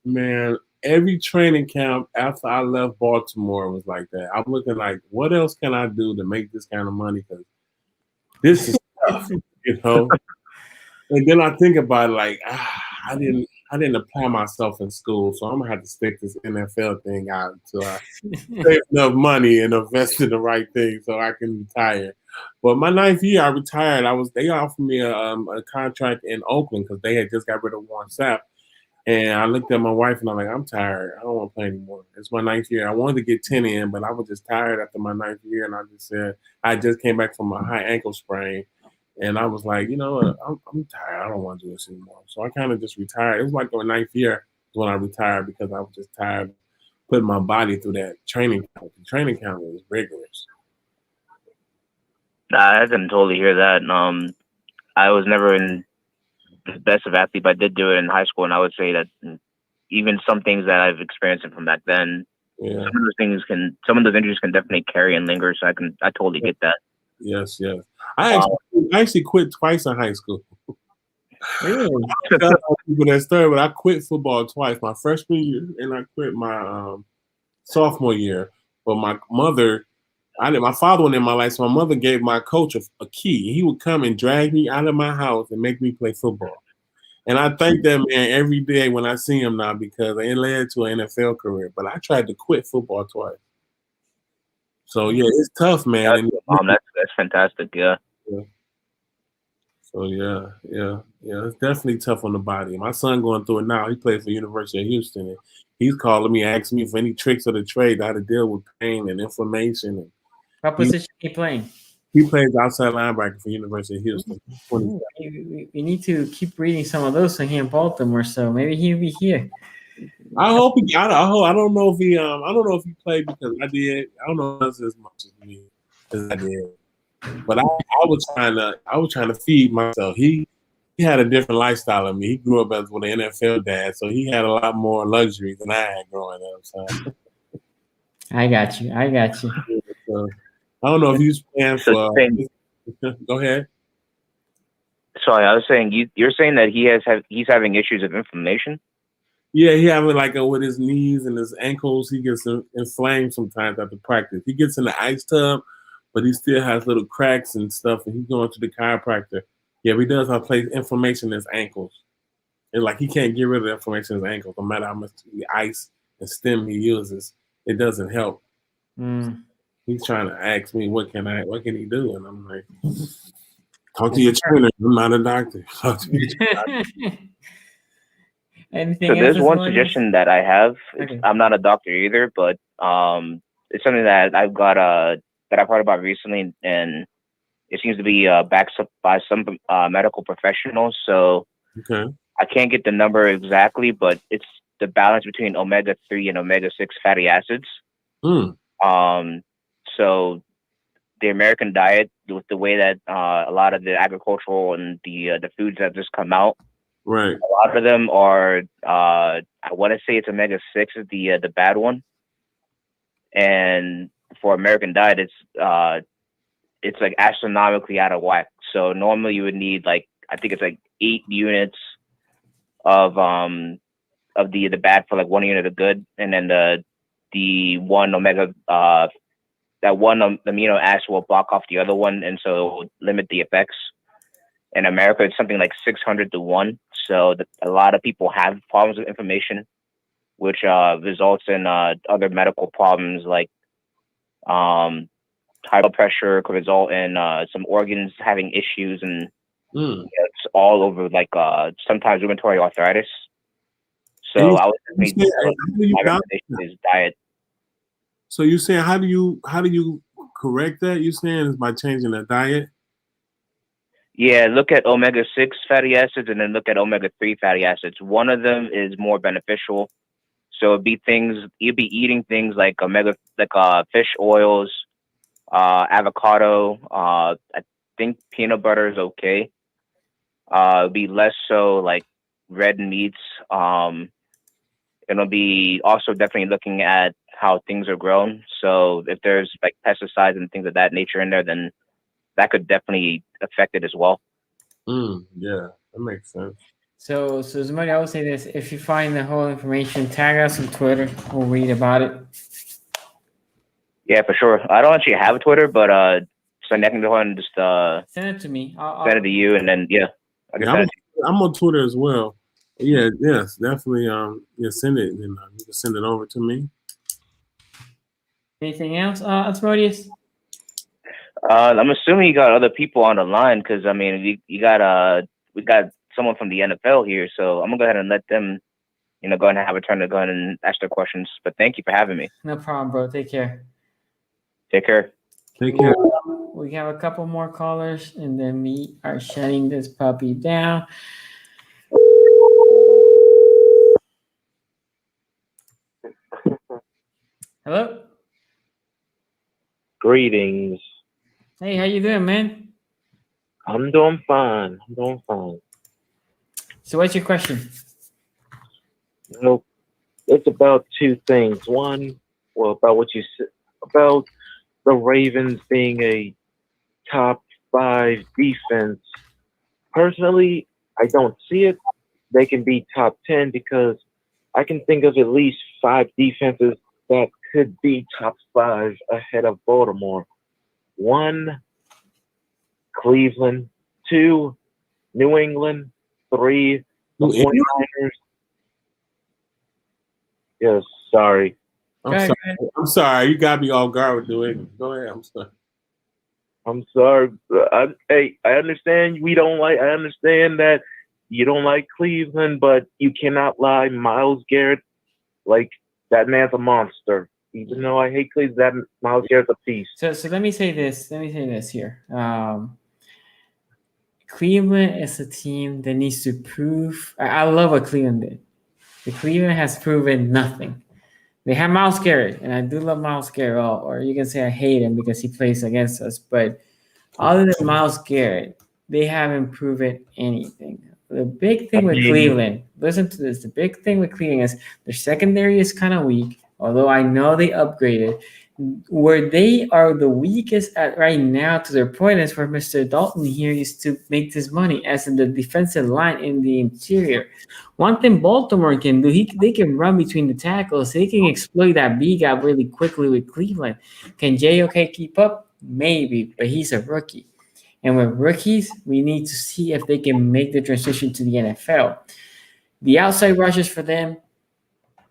Man, every training camp after I left Baltimore was like that. I'm looking like, what else can I do to make this kind of money? Because this is tough, And then I think about it like, I didn't apply myself in school, so I'm gonna have to stick this NFL thing out until I save enough money and invest in the right thing so I can retire. But my 9th year, I retired. They offered me a contract in Oakland because they had just got rid of Warren Sapp. And I looked at my wife and I'm like, I'm tired. I don't want to play anymore. It's my 9th year. I wanted to get 10 in, but I was just tired after my 9th year. And I just said, I just came back from a high ankle sprain. And I was like, you know what? I'm tired. I don't want to do this anymore. So I kind of just retired. It was like my 9th year when I retired because I was just tired of putting my body through that training camp. The training camp was rigorous. I can totally hear that. I was never in the best of athletes, but I did do it in high school, and I would say that even some things that I've experienced from back then, some of those injuries can definitely carry and linger. So I totally get that. Yes. I actually quit twice in high school. Really? I don't know people that story, but I quit football twice. My freshman year, and I quit my sophomore year. But my mother. My father wasn't in my life, so my mother gave my coach a key. He would come and drag me out of my house and make me play football. And I thank that man every day when I see him now because it led to an NFL career. But I tried to quit football twice. So, yeah, it's tough, man. That's fantastic, yeah. So, yeah, it's definitely tough on the body. My son going through it now. He plays for University of Houston. And he's calling me, asking me for any tricks of the trade, how to deal with pain and inflammation. And what position is he playing? He plays outside linebacker for University of Houston. Ooh, we need to keep reading some of those here in Baltimore, so maybe he'll be here. I hope he. I don't know if he. I don't know if he played because I did. I don't know if it's as much as me as I did. But I was trying to feed myself. He had a different lifestyle than me. He grew up with an NFL dad, so he had a lot more luxuries than I had growing up. So. I got you. So, I don't know if he's playing for. Go ahead. Sorry, I was saying you're saying that he's having issues of inflammation. Yeah, he having like with his knees and his ankles. He gets inflamed sometimes after practice. He gets in the ice tub, but he still has little cracks and stuff. And he's going to the chiropractor. Yeah, he does have inflammation in his ankles. And like he can't get rid of the inflammation in his ankles, no matter how much ice and stem he uses. It doesn't help. He's trying to ask me what can he do, and I'm like, talk to your trainer. I'm not a doctor. Talk to your trainer. So there's one suggestion that I have. Okay. I'm not a doctor either, but it's something that I've got that I've heard about recently, and it seems to be backed up by some medical professionals. So I can't get the number exactly, but it's the balance between omega-3 and omega-6 fatty acids. So the American diet, with the way that a lot of the agricultural and the foods that just come out, right? A lot of them are I want to say it's omega-6 is the bad one, and for American diet, it's like astronomically out of whack. So normally you would need I think it's 8 units of the bad for 1 unit of good, and then the one omega that one amino acid will block off the other one, and so it will limit the effects. In America, it's something like 600 to 1. So a lot of people have problems with inflammation, which results in other medical problems like high blood pressure, could result in some organs having issues, and it's all over, like sometimes rheumatoid arthritis. So I would definitely my recommendation is diet. So you're saying how do you correct that? You're saying is by changing the diet? Yeah, look at omega-6 fatty acids and then look at omega-3 fatty acids. One of them is more beneficial. So you'd be eating things like fish oils, avocado. I think peanut butter is okay. Be less so like red meats. It'll be also definitely looking at how things are grown. So if there's like pesticides and things of that nature in there, then that could definitely affect it as well. Yeah, that makes sense. So somebody, I would say this: if you find the whole information, tag us on Twitter. We'll read about it. Yeah, for sure. I don't actually have a Twitter, but so I can go ahead and just send it to me. I'll send it to you, and then I'm on Twitter as well. Yeah, yes, definitely. Send it, and you can send it over to me. Anything else, Asmodeus? I'm assuming you got other people on the line because I mean, we got someone from the NFL here, so I'm gonna go ahead and let them, go ahead and have a turn to go ahead and ask their questions. But thank you for having me. No problem, bro. Take care. Take care. We have a couple more callers, and then we are shutting this puppy down. Hello. Greetings. Hey, how you doing, man? I'm doing fine. So what's your question? It's about two things. One, about what you said about the Ravens being a top 5 defense. Personally, I don't see it. They can be top 10 because I can think of at least 5 defenses that could be top 5 ahead of Baltimore. 1, Cleveland. 2, New England. 3, the 49ers. Yes, sorry. I'm sorry. You got me off guard with New England. Go ahead. I'm sorry. I understand I understand that you don't like Cleveland, but you cannot lie. Myles Garrett, like, that man's a monster. Even though I hate Cleveland, that Myles Garrett's a piece. So let me say this. Here. Cleveland is a team that needs to prove. I love what Cleveland did. The Cleveland has proven nothing. They have Myles Garrett, and I do love Myles Garrett. Or you can say I hate him because he plays against us. But other than Myles Garrett, they haven't proven anything. The big thing with Cleveland, listen to this. The big thing with Cleveland is their secondary is kind of weak. Although I know they upgraded, where they are the weakest at right now, to their point, is where Mr. Dalton here is to make this money, as in the defensive line in the interior. One thing Baltimore can do, they can run between the tackles. They can exploit that B gap really quickly with Cleveland. Can JOK keep up? Maybe, but he's a rookie. And with rookies, we need to see if they can make the transition to the NFL. The outside rushes for them,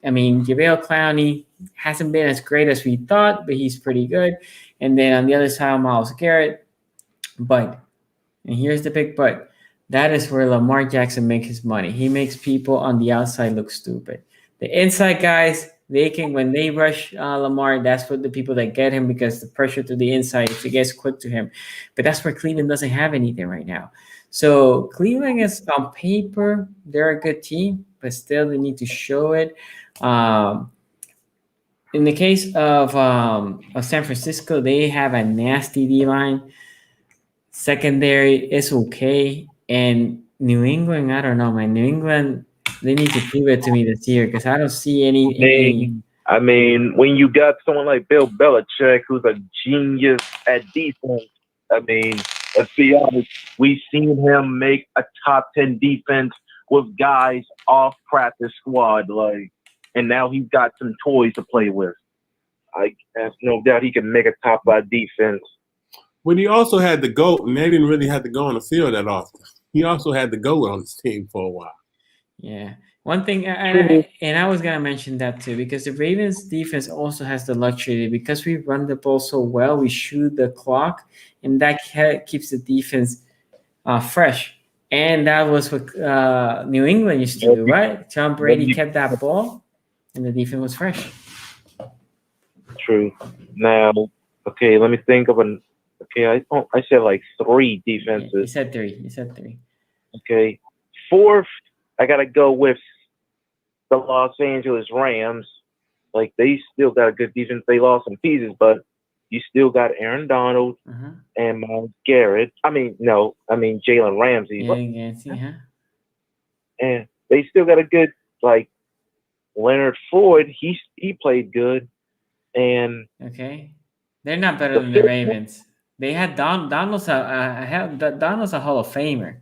I mean, JaVale Clowney hasn't been as great as we thought, but he's pretty good. And then on the other side, Myles Garrett. But, and here's the big but, that is where Lamar Jackson makes his money. He makes people on the outside look stupid. The inside guys, they can, when they rush Lamar, that's what the people that get him, because the pressure to the inside, if it gets quick to him. But that's where Cleveland doesn't have anything right now. So Cleveland is, on paper, they're a good team, but still they need to show it. In the case of San Francisco, they have a nasty D-line. Secondary is okay. And New England, I don't know, man. New England, they need to prove it to me this year, because I don't see any. I mean, when you got someone like Bill Belichick, who's a genius at defense, I mean, let's be honest, we've seen him make a top 10 defense with guys off practice squad, and now he's got some toys to play with. I have no doubt he can make a top 5 defense. But he also had the GOAT, and they didn't really have to go on the field that often. He also had the GOAT on his team for a while. Yeah. One thing, and I was gonna mention that too, because the Ravens defense also has the luxury because we run the ball so well, we shoot the clock, and that keeps the defense fresh. And that was what New England used to do, right? Tom Brady kept that ball, and the defense was fresh. True. Now, okay, let me think of an. Okay, I said like 3 defenses. You said 3. You said 3. Okay, 4th, I gotta go with the Los Angeles Rams. Like they still got a good defense. They lost some pieces, but you still got Aaron Donald and Myles Garrett. Jalen Ramsey. Yeah. And they still got a good Leonard Floyd. He played good. And okay, they're not better than the Ravens. They had Donald's a Hall of Famer,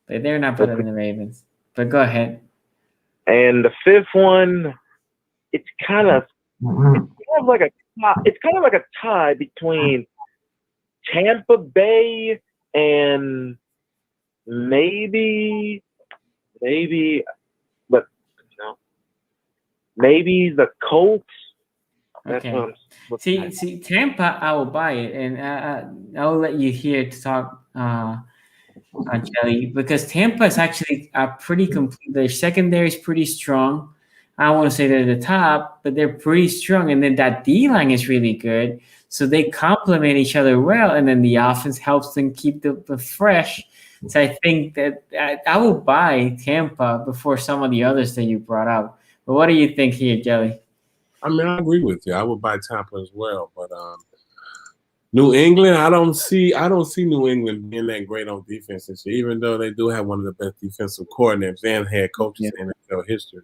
but they're not better than the Ravens. But go ahead. And the 5th one, it's kind of like a tie between Tampa Bay and maybe the Colts. Okay. See, Tampa, I will buy it, and I will let you here to talk, Jelly, because Tampa is actually pretty complete. Their secondary is pretty strong. I don't want to say they're the top, but they're pretty strong, and then that D line is really good. So they complement each other well, and then the offense helps them keep the fresh. So I think that I will buy Tampa before some of the others that you brought up. But what do you think here, Jelly? I mean, I agree with you. I would buy Tampa as well, but New England, I don't see New England being that great on defense this year, even though they do have one of the best defensive coordinators and head coaches in NFL history.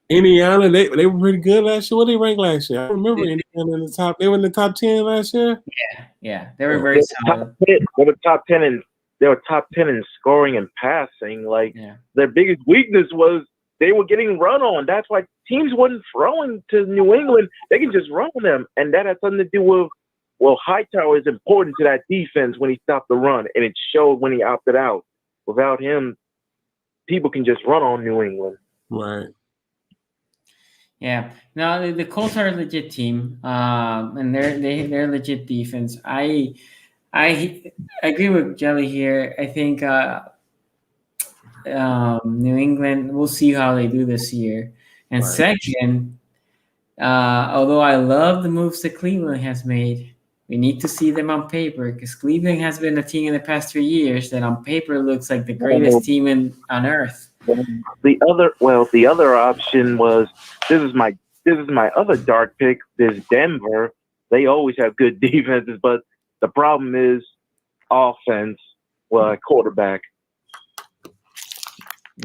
Indiana, they were pretty good last year. What did they rank last year? I remember Indiana in the top. They were in the top 10 last year. Yeah, they were very solid. They were top 10 in scoring and passing. Their biggest weakness was they were getting run on. That's why teams wasn't throwing to New England. They can just run them, and that had something to do with Hightower is important to that defense when he stopped the run, and it showed when he opted out. Without him, people can just run on New England. Right. Yeah. No, the Colts are a legit team, and they're legit defense. I agree with Jelly here. I think New England. We'll see how they do this year. And second, although I love the moves that Cleveland has made, we need to see them on paper because Cleveland has been a team in the past 3 years that on paper looks like the greatest team on earth. The other option was this is my other dark pick. There's Denver. They always have good defenses, but the problem is offense. Quarterback.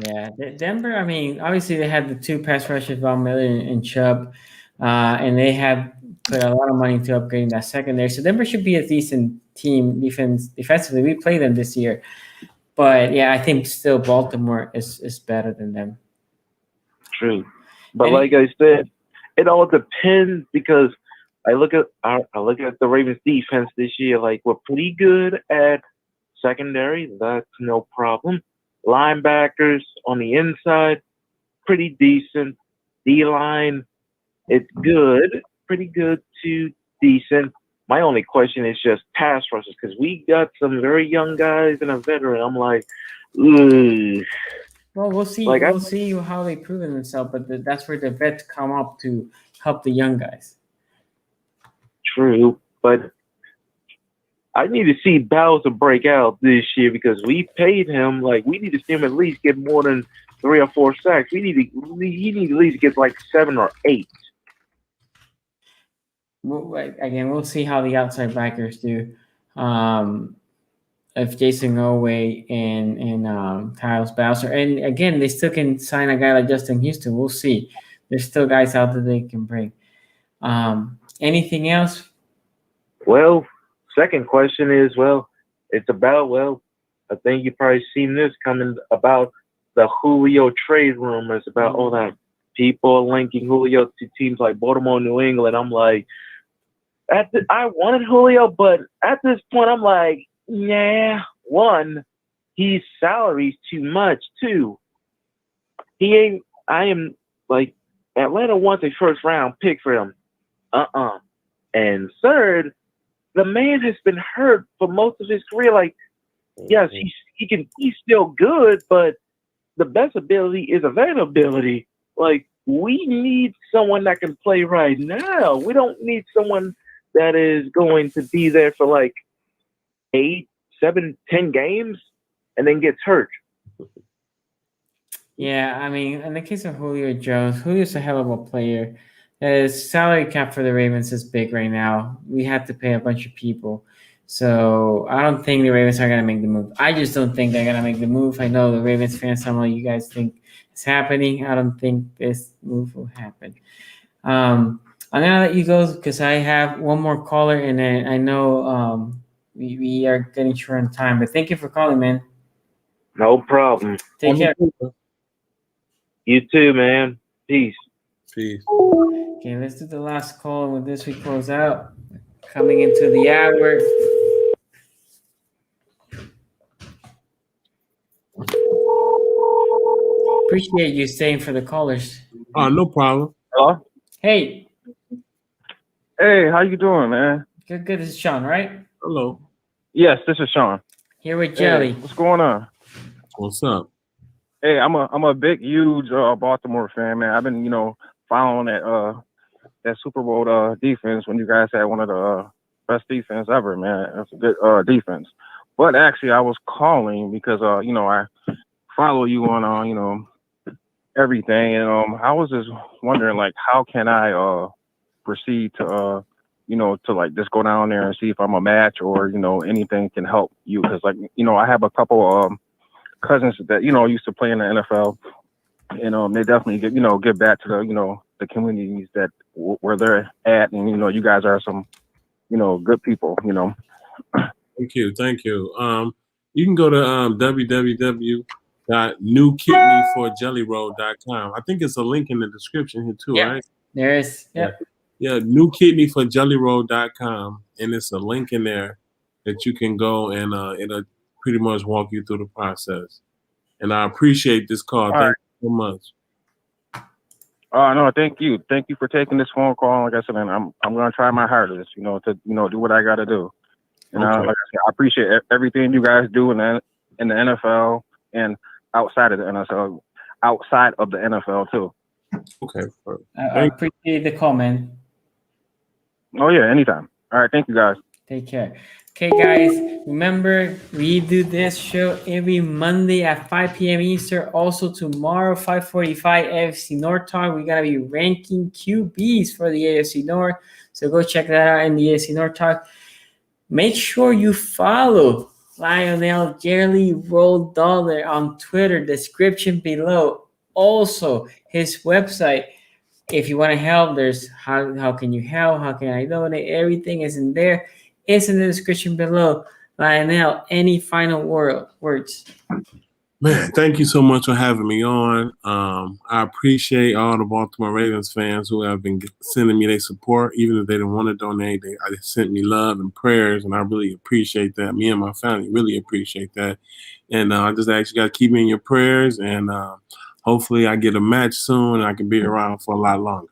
Yeah, Denver. I mean, obviously they had the 2 pass rushers, Von Miller and Chubb, and they have put a lot of money into upgrading that secondary. So Denver should be a decent team defensively. We played them this year. But yeah, I think still Baltimore is better than them. True, but like I said, it all depends because I look at the Ravens defense this year. We're pretty good at secondary. That's no problem. Linebackers on the inside, pretty decent. D-line, it's good, pretty good to decent. My only question is just pass rushers because we got some very young guys and a veteran. I'm like, ugh. Well, we'll see. We'll see how they prove themselves, but that's where the vets come up to help the young guys. True, but I need to see Bowser break out this year because we paid him. We need to see him at least get more than 3 or 4 sacks. He need to at least get 7 or 8. Again, we'll see how the outside backers do. If Jason Oweh and Tyles Bowser, and again, they still can sign a guy like Justin Houston. We'll see. There's still guys out there they can bring. Anything else? Well, second question is, it's about, I think you've probably seen this coming about the Julio trade rumors about all that people linking Julio to teams like Baltimore, New England. I'm like, I wanted Julio, but at this point, I'm like, yeah, one, his salary's too much too. I am like Atlanta wants a first round pick for him. And third, the man has been hurt for most of his career. Like, yes, he's still good, but the best ability is availability. Like, we need someone that can play right now. We don't need someone that is going to be there for like 8, 7, 10 games and then gets hurt. Yeah, I mean, in the case of Julio Jones, Julio's a hell of a player. His salary cap for the Ravens is big right now. We have to pay a bunch of people. So I don't think the Ravens are going to make the move. I just don't think they're going to make the move. I know the Ravens fans, some of you guys think it's happening. I don't think this move will happen. I'm going to let you go because I have one more caller, and then I know we are getting short on time. But thank you for calling, man. No problem. Take care. You too, man. Peace. Peace. Okay, let's do the last call, and with this we close out. Coming into the hour. Appreciate you staying for the callers. Oh, no problem. Hello? Hey. Hey, how you doing, man? Good. This is Sean, right? Hello. Yes, this is Sean. Here with Jelly. Hey, what's going on? What's up? Hey, I'm a big, huge Baltimore fan, man. I've been, following that Super Bowl defense when you guys had one of the best defense ever, man. That's a good defense. But actually, I was calling because I follow you on everything, and I was just wondering, like, how can I proceed to to like just go down there and see if I'm a match or anything can help you, because like I have a couple cousins that used to play in the NFL, and they definitely give back to the communities that where they're at, and you guys are some good people. Thank you. You can go to www.newkidneyforjellyroll.com. I think it's a link in the description here too, right? There is. Yep. Yeah, newkidneyforjellyroll.com, and it's a link in there that you can go and it'll pretty much walk you through the process. And I appreciate this call. Thank you so much. No, thank you for taking this phone call. Like I said, and I'm gonna try my hardest, to do what I gotta do. And like I said, I appreciate everything you guys do in the NFL and outside of the NFL too. Okay. I appreciate the call, man. Oh yeah, anytime. All right, thank you guys. Take care. Okay, guys, remember, we do this show every Monday at 5 p.m. Eastern. Also, tomorrow, 5:45 AFC North Talk. We're going to be ranking QBs for the AFC North. So go check that out in the AFC North Talk. Make sure you follow Lionel Jelly Roll Dollar on Twitter, description below. Also, his website. If you want to help, there's how can you help? How can I donate? Everything is in there. It's in the description below. Lionel, any final words? Man, thank you so much for having me on. I appreciate all the Baltimore Ravens fans who have been sending me their support, even if they didn't want to donate. They sent me love and prayers, and I really appreciate that. Me and my family really appreciate that. And I just actually got to keep me in your prayers, and hopefully I get a match soon and I can be around for a lot longer.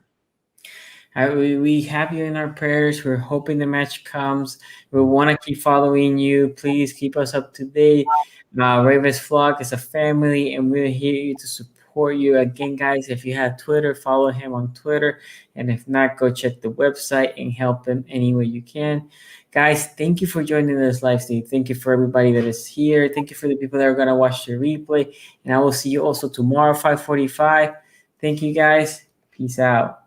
We have you in our prayers. We're hoping the match comes. We want to keep following you. Please keep us up to date. Ravens Flock is a family, and we're here to support you. Again, guys, if you have Twitter, follow him on Twitter. And if not, go check the website and help him any way you can. Guys, thank you for joining this live stream. Thank you for everybody that is here. Thank you for the people that are going to watch the replay. And I will see you also tomorrow, 5:45. Thank you, guys. Peace out.